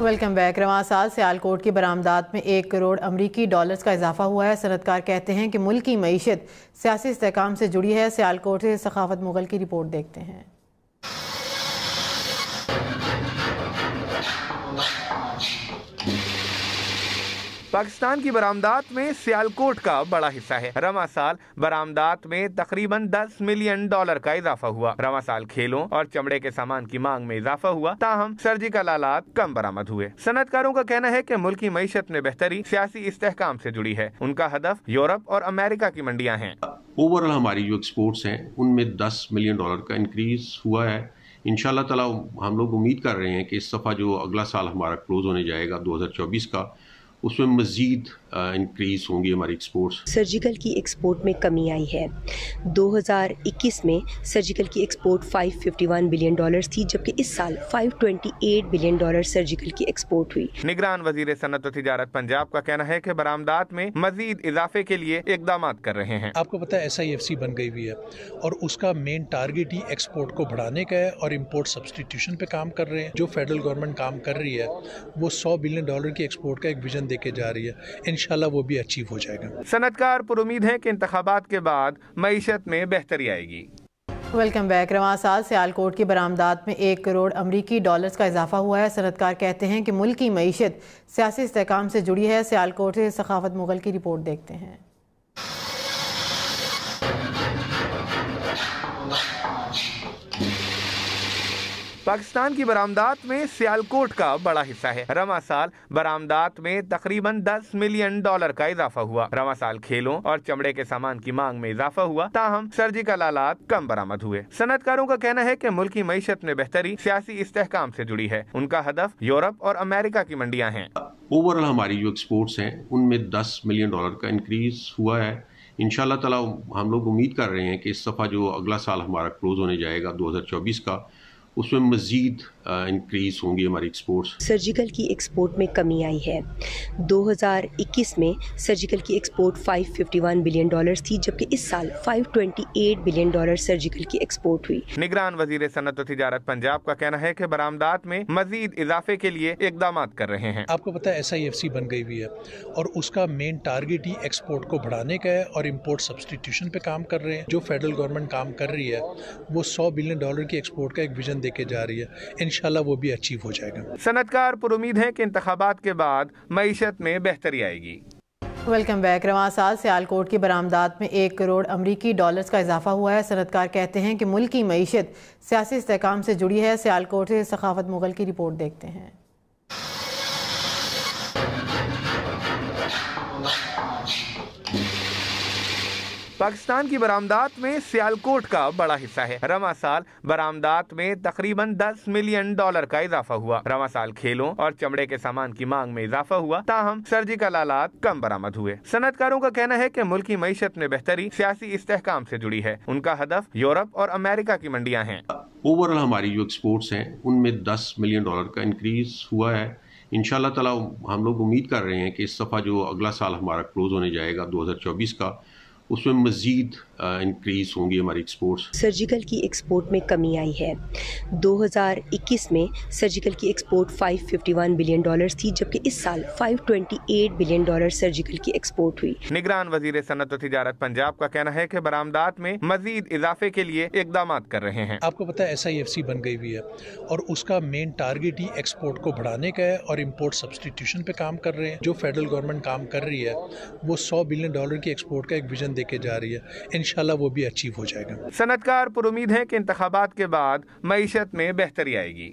Welcome back. رواں سال سیالکوٹ کی برآمدات میں 1 کروڑ امریکی ڈالرز کا اضافہ ہوا ہے۔ صنعتکار کہتے ہیں کہ ملک کی معیشت سیاسی استحکام سے جڑی ہے۔ سیالکوٹ سے سخاوت مغل کی رپورٹ دیکھتے ہیں۔ پاکستان کی برآمدات میں سیالکوٹ کا بڑا حصہ ہے۔ رواں سال برآمدات میں تقریباً $10 ملین کا اضافہ ہوا۔ رواں سال کھیلوں اور چمڑے کے سامان کی مانگ میں اضافہ ہوا، تاہم سرجیکل آلات کم برآمد ہوئے۔ صنعتکاروں کا کہنا ہے کہ ملک کی معیشت میں بہتری سیاسی استحکام سے جڑی ہے۔ ان کا ہدف یورپ اور امریکہ کی منڈیاں ہیں۔ اوورآل ہماری جو ایکسپورٹس ہیں ان میں $10 ملین کا انکریز ہوا ہے۔ انشاءاللہ تعالی ہم لوگ امید کر رہے ہیں کہ اس دفعہ جو اگلا سال ہمارا کلوز ہونے جائے گا 2024 کا، اس میں مزید انکریز ہوں گی ہماری ایکسپورٹس۔ سرجیکل کی ایکسپورٹ میں کمی آئی ہے۔ 2021 میں سرجیکل کی ایکسپورٹ $551 بلین تھی، جبکہ اس سال $528 بلین سرجیکل کی ایکسپورٹ ہوئی۔ نگران وزیر صنعت و تجارت پنجاب کا کہنا ہے کہ برآمدات میں مزید اضافے کے لیے اقدامات کر رہے ہیں۔ آپ کو پتہ ہے SIFC بن گئی ہوئی ہے اور اس کا مین ٹارگٹ ہی ایکسپورٹ کو بڑھانے کا ہے اور امپورٹ سبسٹیٹیوشن پہ کام کر رہے ہیں۔ جو فیڈرل گورنمنٹ کام کر رہی ہے وہ $100 بلین کی ایکسپورٹ کا ایک ویژن دے کے جا رہی ہے۔ انشاءاللہ وہ بھی اچیو ہو جائے گا۔ صنعتکار پر امید ہے کہ انتخابات کے بعد معیشت میں بہتری آئے گی۔ Welcome back. رواں سال سیالکوٹ کی برآمدات میں 1 کروڑ امریکی ڈالرز کا اضافہ ہوا ہے۔ صنعتکار کہتے ہیں کہ ملک کی معیشت سیاسی استحکام سے جڑی ہے۔ سیالکوٹ سے سخاوت مغل کی رپورٹ دیکھتے ہیں۔ پاکستان کی برآمدات میں سیالکوٹ کا بڑا حصہ ہے۔ رواں سال برآمدات میں تقریباً $10 ملین کا اضافہ ہوا۔ رواں سال کھیلوں اور چمڑے کے سامان کی مانگ میں اضافہ ہوا، تاہم سرجیکل آلات کم برآمد ہوئے۔ صنعتکاروں کا کہنا ہے کہ ملک کی معیشت میں بہتری سیاسی استحکام سے جڑی ہے۔ ان کا ہدف یورپ اور امریکہ کی منڈیاں ہیں۔ اوورآل ہماری جو ایکسپورٹس ہیں ان میں $10 ملین کا انکریز ہوا ہے۔ انشاءاللہ تعالی ہم لوگ امید کر رہے ہیں کہ اس دفعہ جو اگلا سال ہمارا کلوز ہونے جائے گا 2024 کا، اس میں مزید انکریز ہوں گی ہماری ایکسپورٹس۔ سرجیکل کی ایکسپورٹ میں کمی آئی ہے۔ 2021 میں سرجیکل کی ایکسپورٹ $551 بلین تھی، جبکہ اس سال $528 بلین سرجیکل کی ایکسپورٹ ہوئی۔ نگران وزیر صنعت و تجارت پنجاب کا کہنا ہے کہ برآمدات میں مزید اضافے کے لیے اقدامات کر رہے ہیں۔ آپ کو پتہ ہے SIFC بن گئی ہوئی ہے اور اس کا مین ٹارگٹ ہی ایکسپورٹ کو بڑھانے کا ہے اور امپورٹ سبسٹیٹیوشن پہ کام کر رہے ہیں۔ جو فیڈرل گورنمنٹ کام کر رہی ہے وہ $100 بلین کی ایکسپورٹ کا ایک ویژن دے کے جا رہی ہے۔ انشاءاللہ وہ بھی اچیو ہو جائے گا۔ صنعتکار پر امید ہے کہ انتخابات کے بعد معیشت میں بہتری آئے گی۔ Welcome back. رواں سال سیالکوٹ کی برآمدات میں 1 کروڑ امریکی ڈالرز کا اضافہ ہوا ہے۔ صنعتکار کہتے ہیں کہ ملک کی معیشت سیاسی استحکام سے جڑی ہے۔ سیالکوٹ سے سخاوت مغل کی رپورٹ دیکھتے ہیں۔ پاکستان کی برآمدات میں سیالکوٹ کا بڑا حصہ ہے۔ رواں سال برآمدات میں تقریباً $10 ملین کا اضافہ ہوا۔ رواں سال کھیلوں اور چمڑے کے سامان کی مانگ میں اضافہ ہوا، تاہم سرجیکل آلات کم برآمد ہوئے۔ صنعتکاروں کا کہنا ہے کہ ملک کی معیشت میں بہتری سیاسی استحکام سے جڑی ہے۔ ان کا ہدف یورپ اور امریکہ کی منڈیاں ہیں۔ اوورآل ہماری جو ایکسپورٹس ہیں ان میں $10 ملین کا انکریز ہوا ہے۔ انشاءاللہ تعالی ہم لوگ امید کر رہے ہیں کہ اس دفعہ جو اگلا سال ہمارا کلوز ہونے جائے گا 2024 کا، اس میں مزید انکریز ہوں گی ہماری ایکسپورٹس۔ سرجیکل کی ایکسپورٹ میں کمی آئی ہے۔ 2021 میں سرجیکل کی ایکسپورٹ $551 بلین تھی، جبکہ اس سال $528 بلین سرجیکل کی ایکسپورٹ ہوئی۔ نگران وزیر صنعت و تجارت پنجاب کا کہنا ہے کہ برآمدات میں مزید اضافے کے لیے اقدامات کر رہے ہیں۔ آپ کو پتہ ہے SIFC بن گئی ہوئی ہے اور اس کا مین ٹارگٹ ہی ایکسپورٹ کو بڑھانے کا ہے اور امپورٹ سبسٹیٹیوشن پہ کام کر رہے ہیں۔ جو فیڈرل گورنمنٹ کام کر رہی ہے وہ $100 بلین کی ایکسپورٹ کا ایک ویژن دے کے جا رہی ہے۔ انشاءاللہ وہ بھی اچیو ہو جائے گا۔ صنعتکار پر امید ہے کہ انتخابات کے بعد معیشت میں بہتری آئے گی۔